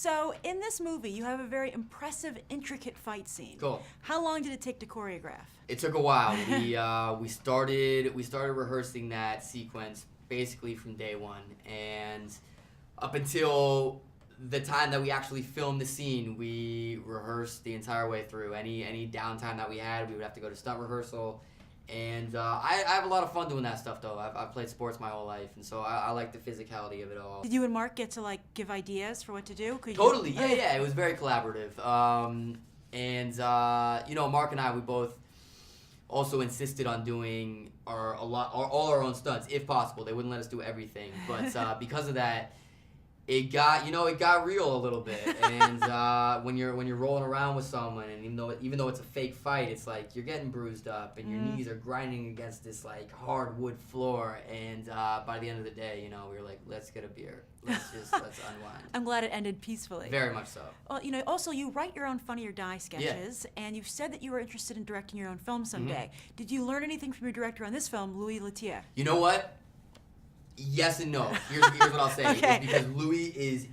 So in this movie, you have a very impressive, intricate fight scene. Cool. How long did it take to choreograph? It took a while. We started rehearsing that sequence basically from day one, and up until the time that we actually filmed the scene, we rehearsed the entire way through. Any downtime that we had, we would have to go to stunt rehearsal. And I have a lot of fun doing that stuff, though. I've played sports my whole life, and so I like the physicality of it all. Did you and Mark get to like give ideas for what to do? Totally, yeah. It was very collaborative. Mark and I, we both also insisted on doing all our own stunts, if possible. They wouldn't let us do everything, but because of that, it got real a little bit. And when you're rolling around with someone, and even though it's a fake fight, it's like you're getting bruised up and your knees are grinding against this like hard wood floor. And by the end of the day, we were like, let's get a beer. Let's unwind. I'm glad it ended peacefully. Very much so. Well, also you write your own Funny or Die sketches, and you've said that you were interested in directing your own film someday. Mm-hmm. Did you learn anything from your director on this film, Louis Leterrier? You know what? Yes and no. Here's what I'll say. Okay. It's because Louis is,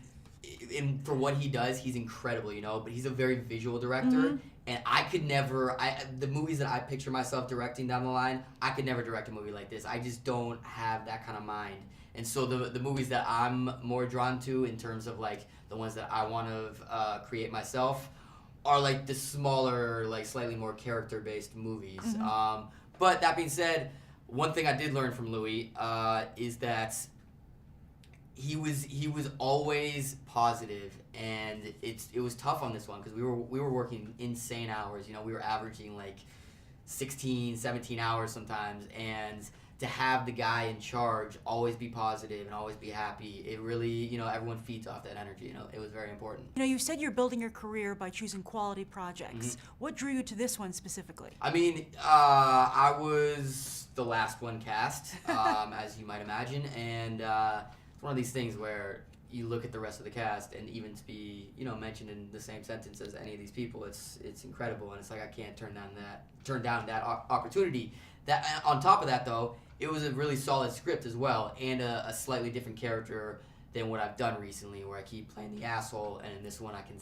for what he does, he's incredible, but he's a very visual director, and I could never, the movies that I picture myself directing down the line, I could never direct a movie like this. I just don't have that kind of mind. And so the movies that I'm more drawn to in terms of like the ones that I want to create myself are like the smaller, like slightly more character-based movies. Mm-hmm. But that being said, one thing I did learn from Louis is that he was always positive, and it was tough on this one because we were working insane hours. We were averaging like 16, 17 hours sometimes, and to have the guy in charge always be positive and always be happy, it really, everyone feeds off that energy. It was very important. You said you're building your career by choosing quality projects. Mm-hmm. What drew you to this one specifically? I mean, I was the last one cast, as you might imagine, and it's one of these things where you look at the rest of the cast, and even to be, mentioned in the same sentence as any of these people, it's incredible, and it's like I can't turn down that opportunity. That on top of that, though, it was a really solid script as well, and a slightly different character than what I've done recently, where I keep playing the asshole, and in this one I can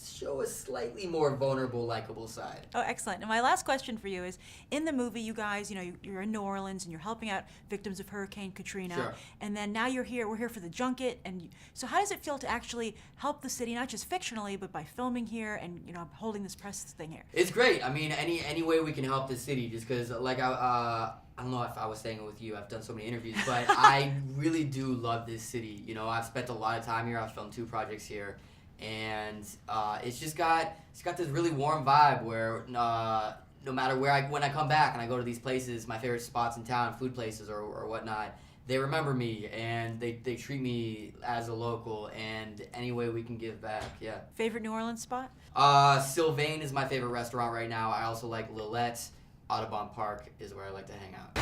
show a slightly more vulnerable, likable side. Oh, excellent. And my last question for you is, in the movie, you guys, you're in New Orleans and you're helping out victims of Hurricane Katrina. Sure. And then now we're here for the junket. And so how does it feel to actually help the city, not just fictionally, but by filming here and, holding this press thing here? It's great. I mean, any way we can help the city, just because, like, I don't know if I was saying it with you. I've done so many interviews, but I really do love this city. I've spent a lot of time here. I've filmed 2 projects here. And it's got this really warm vibe where no matter when I come back and I go to these places, my favorite spots in town, food places or whatnot, they remember me and they treat me as a local, and any way we can give back, yeah. Favorite New Orleans spot? Sylvain is my favorite restaurant right now. I also like Lillette's. Audubon Park is where I like to hang out.